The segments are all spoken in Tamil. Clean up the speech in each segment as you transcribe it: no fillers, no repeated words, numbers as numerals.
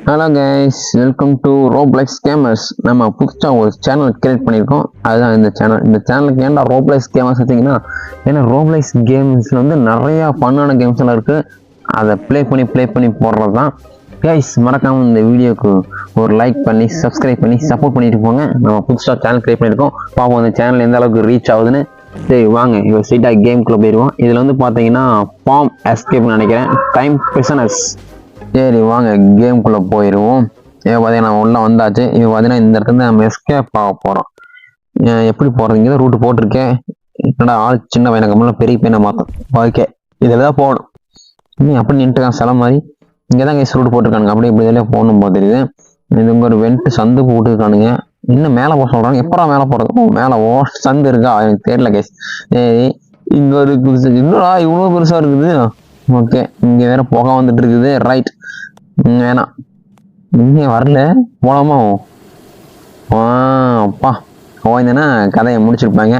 Hello guys, welcome to Roblox gamers. நம்ம புதுசாக ஒரு சேனல் கிரியேட் பண்ணியிருக்கோம். அதுதான் இந்த சேனலுக்கு ஏன்டா ரோப்ளெக்ஸ் கேமர்ஸ் வச்சிங்கன்னா, ஏன்னா ரோப்ளெக்ஸ் கேம்ஸில் வந்து நிறையா ஃபன்னான கேம்ஸ் எல்லாம் இருக்குது. அதை ப்ளே பண்ணி போடுறது தான். கைஸ், மறக்காமல் இந்த வீடியோக்கு ஒரு லைக் பண்ணி சப்ஸ்கிரைப் பண்ணி சப்போர்ட் பண்ணிட்டு போங்க. நம்ம புதுசாக சேனல் கிரியேட் பண்ணியிருக்கோம். பாப்போம் அந்த சேனல் எந்த அளவுக்கு ரீச் ஆகுதுன்னு. சரி வாங்க, இப்போ ஸ்ட்ரெயிட்டாக கேம்குள்ளே போயிடுவோம். இதில் வந்து பார்த்தீங்கன்னா ஃபார்ம் எஸ்கேப்னு நினைக்கிறேன், டைம் பிரிசனர்ஸ். சரி வாங்க கேம்குள்ளே போயிடுவோம். இப்போ பார்த்தீங்கன்னா உள்ளே வந்தாச்சு. இப்போ பார்த்தீங்கன்னா இந்த இடத்துல நம்ம எஸ்கேப் ஆக போகிறோம். எப்படி போகிறது? இங்கே தான் ரூட்டு போட்டிருக்கேன். என்னடா ஆள் சின்ன பையனை கம்மலாம் பெரிய பையனை மாற்றோம். ஓகே, இதில் தான் போகணும். இன்னும் அப்படி நின்றுருக்கான் சில மாதிரி. இங்கே தான் கைஸ் ரூட்டு போட்டிருக்கானுங்க. அப்படி இப்படி இதில் போகணும் போது தெரியுது. இது இங்கே ஒரு வெண்ட்டு சந்து போட்டுருக்கானுங்க. இன்னும் மேலே போக சொல்கிறாங்க. எப்படா மேலே போகிறது? மேலே சந்து இருக்கா? எனக்கு தெரியல கைஸ். இங்கே ஒரு இன்னொரு இவ்வளோ பெருசாக இருக்குது. ஓகே, இங்கே வேற புகை வந்துட்டு இருக்குது. ரைட், வேணாம், இங்கே வரல. போலாமா? அப்பா போயிருந்தேன்னா கதையை முடிச்சிருப்பாங்க.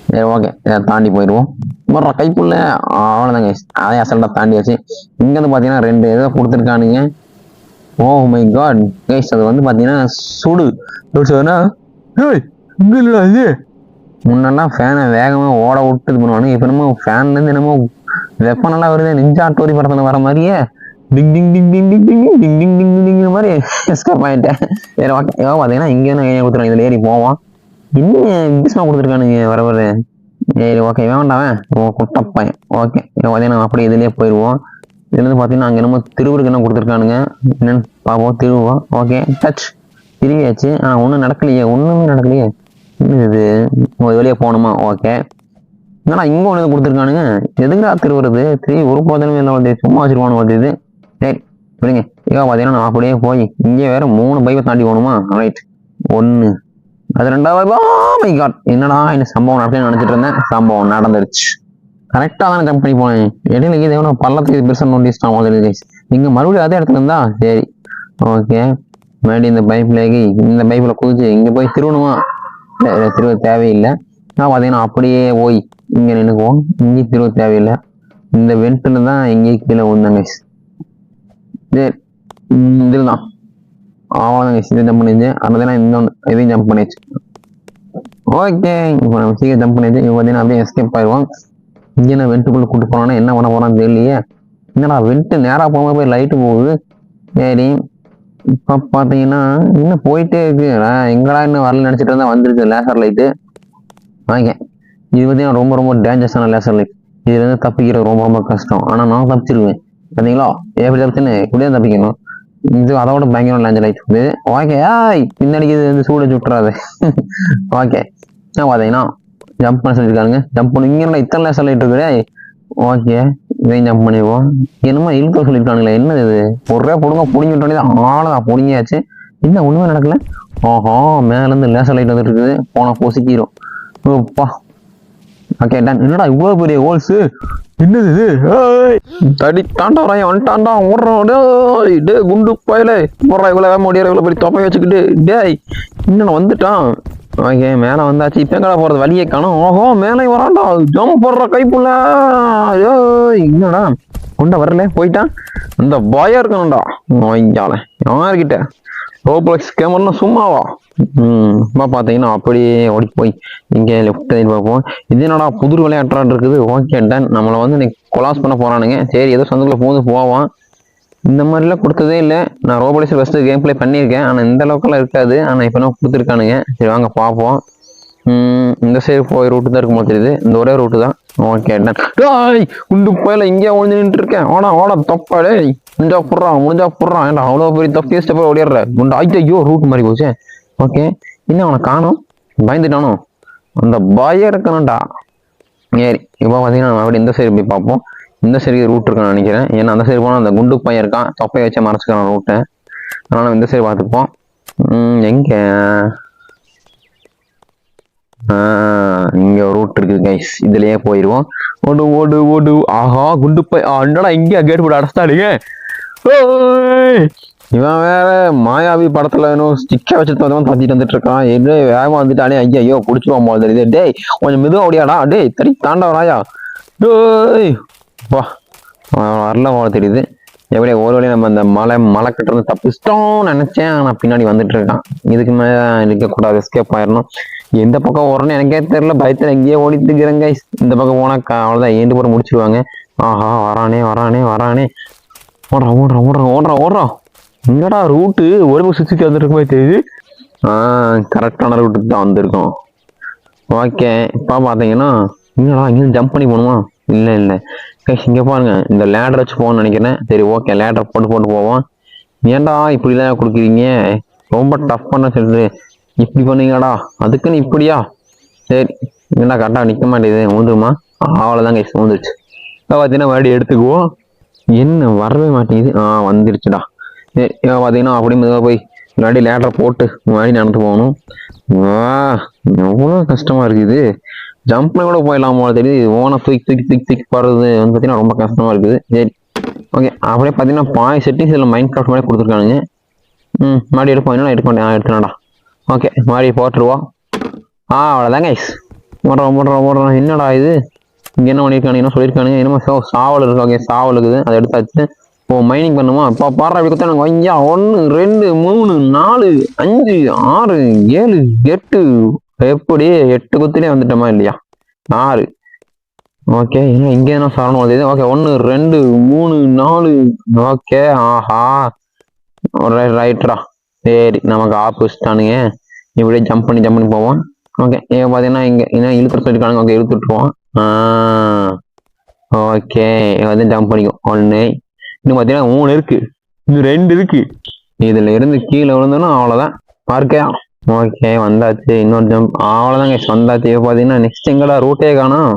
சரி ஓகே, இதை தாண்டி போயிடுவோம். வர்ற கைப்புள்ள அவ்வளோதாங்க, அதே அசல்ட்டாக தாண்டியாச்சு. இங்கேருந்து பார்த்தீங்கன்னா 2 இதை கொடுத்துருக்கானுங்க. ஓ மை காட் கைஸ், அது வந்து பார்த்தீங்கன்னா சுடு சொன்னா இது முன்னெல்லாம் ஃபேனை வேகமாக ஓட விட்டு இது பண்ணுவானுங்க. இப்போ என்னமோ ஃபேன்லேருந்து என்னமோ வெப்பனெல்லாம் வருது. நிஞ்சா டோரி படத்தில் வர மாதிரியே டிங் டிங் டிங் டிங் டிங் டிங் டிங் டிங் டிங் டிங் மாதிரி எஸ்கேப் ஆகிட்டேன். வேறு ஓகே, பார்த்தீங்கன்னா இங்கே ஏன் கொடுத்துருவாங்க, இதில் ஏறி போவான். இன்னும் பிஸ்மா கொடுத்துருக்கானுங்க வர. சரி ஓகே, வேண்டாவேன் குட்டப்பையன். ஓகே, பார்த்தீங்கன்னா அப்படி இதுலேயே போயிடுவோம். இதுலேருந்து பார்த்தீங்கன்னா அங்கே என்னமோ திருவுருக்கு என்ன கொடுத்துருக்கானுங்க, என்னென்னு பார்ப்போம். திருவா ஓகே, டச் திருவியாச்சு. ஒன்றும் நடக்கலையே, ஒன்றுமே நடக்கலையே. இது வெளியே போகணுமா? ஓகே, என்னடா இங்கே ஒன்று கொடுத்துருக்கானுங்க. எதுக்குடா திருவுறது? ஒரு போதனமே இல்லை வருது, சும்மா வச்சிருவானு வருது. சரி விடுங்க. ஏதோ பார்த்தீங்கன்னா நான் அப்படியே போய் இங்கே வேற 3 பைப்பை தாண்டி போகணுமா? ரைட், 1 அது 2வது. மை காட், என்னடா இந்த சம்பவம் நடக்குன்னு நினச்சிட்டு இருந்தேன். சம்பவம் நடந்துருச்சு. கரெக்டாக தானே ஜம்ப் பண்ணி போனேன். இடையில இது எவ்வளோ பள்ளத்துக்கு பெருசாக நோண்டிச்சிட்டான் மாதிரி. நீங்கள் மறுபடியும் அதே இடத்துல இருந்தா சரி ஓகே. மறுபடியும் இந்த பைப்பில் குதிச்சு இங்கே போய் திருவணுமா? திருவ தேவையில்லை. நான் பார்த்தீங்கன்னா அப்படியே போய் இங்கே நின்றுக்குவோம். இங்கே திருவ தேவையில்லை. இந்த வெண்ட்டில் தான் எங்கேயும் கீழே விழுந்தாங்க. சரி, இதில் தான் அவ்வளோதாங்க. இதை ஜம்ப் பண்ணிச்சு. அதனால இன்னொன்று இதையும் ஜம்ப் பண்ணிச்சு. ஓகே, இப்போ நம்ம சீக்கிரம் ஜம்ப் பண்ணிச்சு. இப்போ பார்த்தீங்கன்னா அப்படியே எஸ்கேப் ஆயிடுவோம். இங்கே நான் வெண்ட்டுக்குள்ளே கூப்பிட்டு போனோன்னா என்ன பண்ண போனான்னு தெரியலையே. என்னடா வெண்ட்டு நேராக போகும்போது போய் லைட்டு போகுது. சரி, இப்போ பார்த்தீங்கன்னா இன்னும் போயிட்டே இருக்கு. எங்கடா இன்னும் வரல நினச்சிட்டு இருந்தா வந்துருக்கு லேசர் லைட்டு. ஓகே, இது பார்த்தீங்கன்னா ரொம்ப ரொம்ப டேஞ்சரஸான லேசர் லைட். இதுலேருந்து தப்பிக்கிறது ரொம்ப ரொம்ப கஷ்டம். ஆனால் நான் தப்பிச்சிருவேன். பார்த்தீங்களா எப்படி தப்பிச்சுன்னு? இப்படியே தப்பிக்கணும். இது அதோட பயங்கரம் லேஞ்சர் லைட் இது. ஓகே, பின்னாடி இது வந்து சூட சுட்டுறாது. ஓகே, பார்த்தீங்கன்னா ஜம்ப் பண்ண சொல்லியிருக்காங்க. ஜம்ப் பண்ணி இங்கே இத்தனை லேசர் லைட் இருக்குது. ஓகே, இதையும் ஜம்ப் பண்ணிடுவோம். என்னமோ இழுக்க சொல்லியிருக்கானுங்களே, என்னது இது? ஒரே பிடுங்க பிடிங்கி விட்டோன்னே ஆளதான் பிடிங்கியாச்சு. இன்னும் ஒன்றுமே நடக்கல. ஓஹோ, மேலேருந்து லேசர் லைட் வந்துட்டு இருக்குது. போனால் பொசிக்கிறோம். ஓப்பா ஓகே டன். என்னடா இவ்வளோ பெரிய ஹோல்ஸு? என்னது இது? தடி தாண்டா வரையும் வந்துட்டான்டா. ஓடுறோம் டே குண்டு போயில போடுறா. இவ்வளோ வேக முடியாது, இவ்வளோ பெரிய தொப்பை வச்சுக்கிட்டு. டேய் இன்னும் வந்துட்டான். ஓகே, மேலே வந்தாச்சு. இப்போ எங்கடா போகிறது? வழியே காணும். ஓஹோ, மேலே வரான்டா. ஜம்ப் போடுற கைப்புள்ள. என்னடா கொண்ட வரல, போயிட்டான். அந்த பயம் இருக்கணும்டா வாங்கிக்கால யார்கிட்ட. ரோப்ளெக்ஸ் கேமர்லாம் சும்மாவா? பார்த்தீங்கன்னா அப்படியே ஓடி போய் இங்கே லெஃப்ட் சைடு பார்ப்போம். இது என்னடா புது விளையாட்டுறான் இருக்குது. Okay done. நம்மளை வந்து இன்னைக்கு கொலாஸ் பண்ண போகிறானுங்க. சரி, ஏதோ சந்துக்குள்ள போது போவான். இந்த மாதிரிலாம் கொடுத்ததே இல்லை. நான் ரோபோட்டிக்ஸ் ஃபஸ்ட்டு கேம் பிளே பண்ணியிருக்கேன், ஆனால் இந்த அளவுக்குலாம் இருக்காது. ஆனால் இப்போ நான் கொடுத்துருக்கானுங்க. சரி வாங்க பார்ப்போம். இந்த சைடு போய் ரூட்டு தான் இருக்குமோ தெரியுது. இந்த ஒரே ரூட்டு தான். Okay done. குண்டு போயில இங்கே ஒழிஞ்சு நின்று இருக்கேன். ஓட தப்பாடே. முடிஞ்சா புடுறான். ஏன்டா அவ்வளோ பெரிய தப்பி ஸ்டெப்பை ஓடிடுற குண்டு? ஐயோ, ரூட் மாதிரி போச்சு. ஓகே, இன்னும் அவனை காணும். பயந்துட்டானோ? அந்த பயம் இருக்கணும்டா. சரி, இப்போ பார்த்தீங்கன்னா நம்ம அப்படி இந்த சைடு போய் பார்ப்போம். இந்த சைடு ரூட் இருக்கான்னு நினைக்கிறேன். ஏன்னா அந்த சைடு போனால் அந்த குண்டு பையன் இருக்கான், தொப்பையை வச்சு மறைச்சிக்கிறான் ரூட்டை. அதனால நம்ம இந்த சைடு பார்த்துப்போம். எங்கே இங்கே ரூட் இருக்குது கைஸ். இதுலயே போயிடுவோம். ஓடு. ஆஹா, குண்டு பை என்னடா இங்கே கேட் போட்டு அடைச்சிட்டாடுங்க. இவன் வேற மாயாவி படத்துல இன்னும் ஸ்டிக்கை வச்சுட்டு தத்திட்டு வந்துட்டு இருக்கான். எது வேகமா வந்துட்டானே. ஐயோ பிடிச்சிருவான் போல தெரியுது. டேய் கொஞ்சம் மெதுவா ஓடியாடா. டேய் தடி தாண்டா ராயா. டேய் வா, வரல போல தெரியுது. எப்படியே ஒரு வழியா நம்ம அந்த மலை கிட்ட இருந்து தப்பிச்சிட்டோம்னு நினைச்சேன். ஆனா பின்னாடி வந்துட்டு இருக்கான். இதுக்கு மேல இருக்கக்கூடாது, எஸ்கேப் ஆயிடணும். எந்த பக்கம் ஓடுறேன்னு எனக்கே தெரியல, பயத்துல எங்கேயே ஓடிட்டு இருக்கிறேங்க. இந்த பக்கம் போனா அவ்வளவுதான், ஏண்டு போட முடிச்சிருவாங்க. ஆஹா, வரானே வரானே வரானே, ஓடுறான் ஓடுறான் ஓடுறான் ஓடுறான் ஓடுறான். என்னடா ரூட்டு ஒரு பக்கம் சுத்தி வந்துருக்க மாதிரி தெரியுது. கரெக்டான ரூட்டுக்கு தான் வந்திருக்கோம். ஓகே, இப்போ பார்த்தீங்கன்னா என்னடா இங்கே ஜம்ப் பண்ணி போகணுமா? இல்லை இல்லை கைஸ், இங்கே பாருங்க, இந்த லேடர் வச்சு போகணும்னு நினைக்கிறேன். சரி ஓகே, லேடர் போட்டு போவோம். ஏன்டா இப்படிலாம் கொடுக்குறீங்க? ரொம்ப டஃப் பண்ண சொல்லிட்டு இப்படி பண்ணீங்கடா, அதுக்குன்னு இப்படியா? சரி, என்னடா கரெக்டாக நிற்க மாட்டேங்குது, ஊந்துருமா? அவ்வளோதான் கைஸ், ஊந்துருச்சு. இப்போ பார்த்தீங்கன்னா மறுபடியும் எடுத்துக்குவோம். என்ன வரவே மாட்டேங்குது. வந்துருச்சுடா. சரி, இப்போ பார்த்தீங்கன்னா அப்படியே மெதுவாக போய் முன்னாடி லேடரை போட்டு முன்னாடி நடந்து போகணும். எவ்வளோ கஷ்டமா இருக்குது. ஜம்ப்ல கூட போயிடலாம் போல தெரியுது. ஓனை தூக்கி தூக்கி தூக்கி தூக்கி போடுறது வந்து பார்த்தீங்கன்னா ரொம்ப கஷ்டமா இருக்குது. சரி ஓகே, அப்படியே பார்த்தீங்கன்னா பாய் செட்டிங்ஸ் இதில் மைண்ட் கிராஃப்ட் மாதிரி கொடுத்துருக்கானுங்க. மாடி எடுப்போம், என்னடா எடுத்துனாடா. ஓகே, மாடி போட்டுருவோம். அவ்வளோதாங்க கைஸ். ஓடுறோம். என்னடா இது, இங்கே என்ன பண்ணியிருக்கானுங்க, என்ன சொல்லியிருக்கானுங்க, என்னமோ சாவல் இருக்கு. ஓகே, சாவல் இருக்குது, அதை எடுத்தாச்சு. மைனிங் பண்ணுமா? இப்போ பாடுற அப்படி கொடுத்தா எனக்கு ஐயா 1 2 3 4 5 6 7 8 எப்படி 8 குத்துலேயே வந்துட்டோமா இல்லையா? 6. ஓகே, என்ன இங்கே என்ன சரணம் வருது? ஓகே, 1 2 3 4. ஓகே, ஆஹா, ரைட்ரா. சரி, நமக்கு ஆப்போசிட்டானுங்க. இப்படியே ஜம்ப் பண்ணி போவோம். ஓகே, இங்கே பார்த்தீங்கன்னா இங்கே என்ன இழுத்துட்டு சொல்லியிருக்கானுங்க. ஓகே, இழுத்துட்டுருவோம். ஓகே, வந்து ஜம்ப் பண்ணிக்கும். 1 இன்னும் பார்த்தீங்கன்னா 3 இருக்கு, இன்னும் 2 இருக்கு. இதுல இருந்து கீழே விழுந்தோன்னா அவ்வளோதான், பார்க்கா. ஓகே, வந்தாச்சு. இன்னொரு ஜம்ப், அவ்வளோதாங்க வந்தாச்சு. இப்போ பார்த்தீங்கன்னா நெக்ஸ்ட் எங்கடா ரூட்டே காணோம்.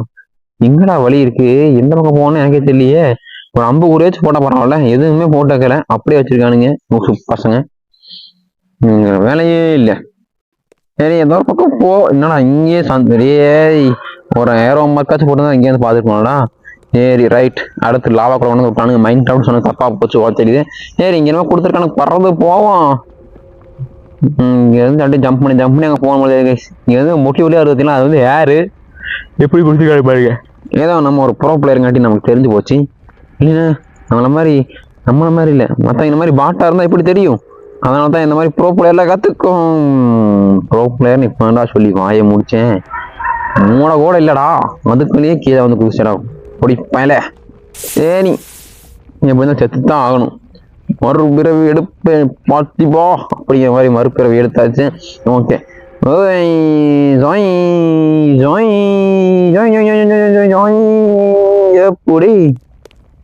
எங்கடா வழி இருக்கு, எந்த பக்கம் போகணும்னு எனக்கே தெரியலையே. ஒரு 50 ஊரேச்சு போட்டா பரவாயில்ல, எதுவுமே போட்டு வைக்கல, அப்படியே வச்சிருக்கானுங்க பசங்க. வேலையே இல்லை. சரி, ஏதோ ஒரு பக்கம் போ. என்னடா இங்கேயே ஒரு ஏரோ மக்காச்சும் போட்டு இங்கே வந்து பார்த்துட்டு போனடா. சரி ரைட், அடுத்து லாவா கூட வந்து விட்டானுங்க. மைண்ட் கிராஃப்ட் சொன்ன தப்பா போச்சு, தெரியுது. சரி, இங்க என்ன கொடுத்துருக்கானுங்க, பறந்து போவோம். இங்க இருந்து அப்படியே ஜம்ப் பண்ணி அங்கே போக முடியாது. இங்க இருந்து முட்டி வழியா இருக்குதுன்னா அது வந்து யாரு எப்படி கொடுத்துருக்காரு பாருங்க. ஏதோ நம்ம ஒரு ப்ரோ பிளேயருங்காட்டி நமக்கு தெரிஞ்சு போச்சு. இல்லைன்னா நம்மள மாதிரி இல்லை, மற்ற இந்த மாதிரி பாட்டா இருந்தால் எப்படி தெரியும்? அதனால தான் இந்த மாதிரி ப்ரோ பிளேயர்லாம் கற்றுக்கும். ப்ரோ பிளேயர்னு இப்போ வேண்டா சொல்லி வாயை முடிச்சேன். மூட கூட இல்லைடா, அதுக்குள்ளேயே கீழே வந்து குதிச்சிடா பொடி பயல. சரி, எப்படி தான் செத்து தான் ஆகணும். மறுபிறவி எடுப்பேன் பார்த்திப்பா, அப்படிங்கிற மாதிரி மறுபிறவி எடுத்தாச்சு. ஓகே, எப்படி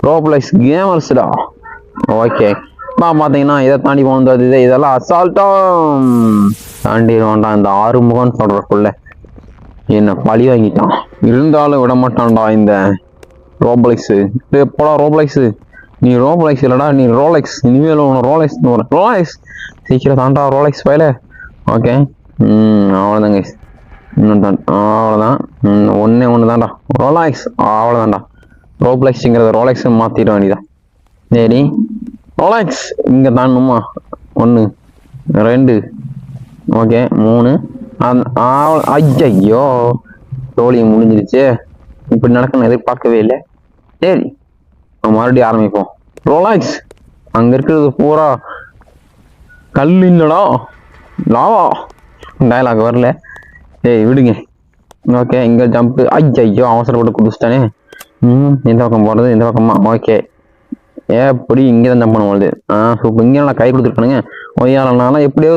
ப்ரோப்ளெக்ஸ் கேமர்ஸ்டா. ஓகே, பார்த்தீங்கன்னா இதை தாண்டி போனது இதெல்லாம் அசால்ட்டா தாண்டிடுவான்டா. இந்த 6 முகம்னு சொல்றக்குள்ள என்ன பழி வாங்கிட்டான். இருந்தாலும் விட மாட்டான்டா இந்த ரோப்ளெக்ஸ். எப்படா ரோப்ளெக்ஸ், நீ ரோப்ளெக்ஸ் இல்லடா, நீ ரோலெக்ஸ். இனிமேல் உன ரோலெக்ஸ் சீக்கிரம் தாண்டா ரோலெக்ஸ் பையில. ஓகே, அவ்வளோதாங்க. இன்னும் தான் அவ்வளோதான். ஒன்று தான்டா ரோலெக்ஸ். அவ்வளோதான்டா, ரோப்ளெக்ஸுங்கிறத ரோலெக்ஸ் மாற்றிட வேண்டியதான். சரி, ரோலெக்ஸ் இங்கே தாண்டணுமா? 1 2 ஓகே 3. ஐயோ, தோழி முடிஞ்சிருச்சு. இப்படி நடக்கணும் எதிர்பார்க்கவே இல்லை. சரி, மறுபடியும் ஆரம்பிப்போம். ரோலெக்ஸ் அங்க இருக்கிறது பூரா கல் இல்லடா, லாவா. டயலாக் வரல, சரி விடுங்க. ஓகே, இங்க ஜம்ப். ஐயோ, அவசரப்பட்டு குடிச்சிட்டானே. எந்த பக்கம் போறது, இந்த பக்கமா? ஓகே, எப்படி இங்கே தான் ஜம்ப் பண்ண போகுது. சூப்பர். இங்கே நான் கை கொடுத்துருக்கானுங்க. ஒய்யாலனால எப்படியோ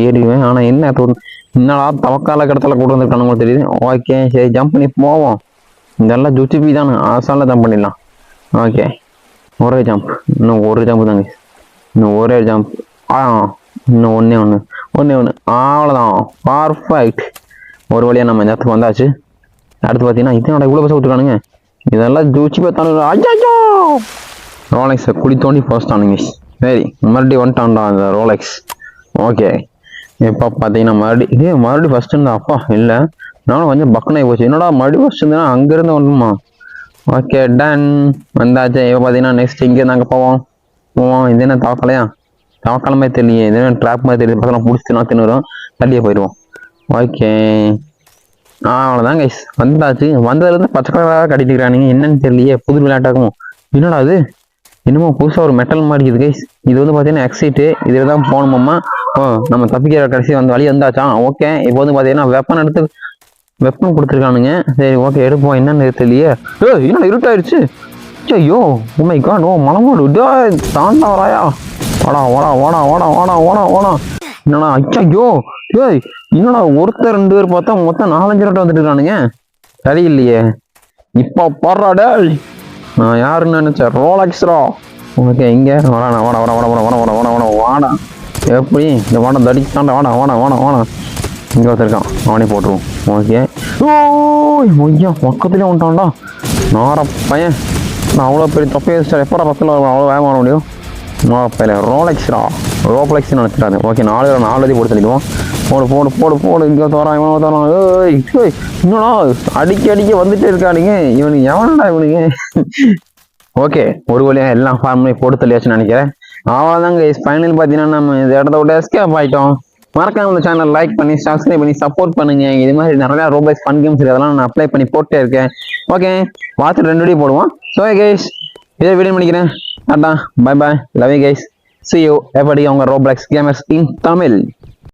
ஏறிடுவேன். ஆனா என்ன என்னடா தவக்கால கிடத்துல கூட வந்துருக்கானுங்க தெரியுது. ஓகே, சரி ஜம்ப் பண்ணி போவோம். இதெல்லாம் ஜுச்சிபி தானே, ஆசால ஜம்ப் பண்ணிடலாம். ஓகே, ஒரே ஜம்ப், இன்னும் ஒரு ஜம்ப் தாங்க, இன்னும் ஒரே ஜம்ப். இன்னும் ஒன்று. அவ்வளோதான், பர்ஃபெக்ட். ஒரு வழியாக நம்ம இந்த இடத்துக்கு வந்தாச்சு. அடுத்து பார்த்தீங்கன்னா இதனோட இவ்வளோ பசங்க விட்டுருக்கானுங்க. இதெல்லாம் ஜூச்சி பார்த்தானுங்க. ஐயோ, ரோலெக்ஸை குடி தோண்டி போஸ்டானுங்க. சரி, மறுபடியும் வந்துட்டான்டா அந்த ரோலெக்ஸ். ஓகே, இப்போ பார்த்தீங்கன்னா மறுபடியும் ஃபர்ஸ்ட் இருந்தா. அப்பா இல்லை, நானும் கொஞ்சம் பக்கனாகி போச்சு. என்னடா மறுபடியும் ஃபர்ஸ்ட் இருந்தேன்னா அங்கேருந்து வரணுமா? ஓகே, டன், வந்தாச்சு. இப்போ பார்த்தீங்கன்னா நெக்ஸ்ட் இங்கே நாங்கள் போவோம். இது என்ன தவக்கால மாதிரி தெரியலையே, இது என்ன ட்ராப் மாதிரி தெரியுது. பசங்க பிடிச்சி தின்னுறோம், தள்ளியே போயிடுவோம். ஓகே, அவ்வளோதான் கைஸ் வந்தாச்சு. வந்ததுலேருந்து பச்சை கலராக கட்டிட்டுக்கிறானுங்க, என்னன்னு தெரியலையே. புது விளையாட்டாகும். என்னடா அது, என்னமோ புதுசாக ஒரு மெட்டல் மாதிரி இருக்குது கைஸ். இது வந்து பார்த்தீங்கன்னா எக்ஸைட்டு, இதில் தான் போகணுமாம்மா. ஓ நம்ம தப்பிக்கிற கடைசி வந்து வழி வந்தாச்சான். ஓகே இப்போ வந்து பார்த்தீங்கன்னா வெப்பன் கொடுத்துருக்கானுங்க. சரி ஓகே எடுப்போம், என்னன்னு தெரியலையே. என்னடா இருட்டாயிருச்சு. ஐயோ உண்மை கான். ஓ மலமோடு தாண்டா வராயா. வாடா வாடா வாடா வாடா வாடா வாடா வாடா. என்னடா ஐயோ ஏய் என்னடா ஒருத்தர் 2 பேர் பார்த்தா மொத்தம் 4-5 ரோட்டை வந்துட்டு இருக்கானுங்க. சரியில்லையே. இப்போ போடுறாடே. நான் யாருன்னு நினைச்சேன், ரோலக்ஸ்ரா. ஓகே இங்கே வாடா வாடா வாடா வாடா வாடா வாடா வாடா வாடா வாடா. எப்படி இந்த வாடா தடிக்காண்டா. வாடா வாடா வாடா வாடா. இங்கே வச்சிருக்கான், அவனே போட்டுருவோம். ஓகே ஓய்யா பக்கத்துலேயே வந்துட்டான்டா நார பையன். நான் அவ்வளோ பெரிய தொப்பையை வச்சுட்டேன். எப்போ பக்கத்தில் அவ்வளோ வேகமாக வர முடியும். பையன் ரோலெக்ஸ்ரா, ரோப்ளெக்ஸ்னு நினச்சிட்டாரு. ஓகே 4 போட்டு தள்ளிடுவோம். போடு போடு போடு போடு. இங்கே தோறான் இவன் தோறான். இன்னொன்னா அடிக்க வந்துட்டே இருக்கானுங்க இவனுக்கு. எவனடா இவனுங்க. ஓகே ஒரு வழியாக எல்லாம் ஃபார்ம்லேயும் போட்டு தள்ளியாச்சுன்னு நினைக்கிறேன். அவ்வளோதாங்க ஃபைனல் பார்த்தீங்கன்னா நம்ம இந்த இடத்த விட்டு எஸ்கேப் ஆகிட்டோம். மறக்காம இந்த சேனல் லைக் பண்ணி சப்ஸ்கிரைப் பண்ணி சப்போர்ட் பண்ணுங்க. இது மாதிரி நிறையா ரோபாக்ஸ் ஃபன் கேம்ஸ் அதெல்லாம் நான் அப்ளை பண்ணி போட்டே இருக்கேன். ஓகே பார்த்து 2 வீடியோ போடுவோம். ஸோ கைஸ் இதே வீடியோ பண்ணிக்கிறேன். அதான் bye bye, love you guys, see you. எப்படி அவங்க ரோப்ளெக்ஸ் கேமர்ஸ் இன் தமிழ்.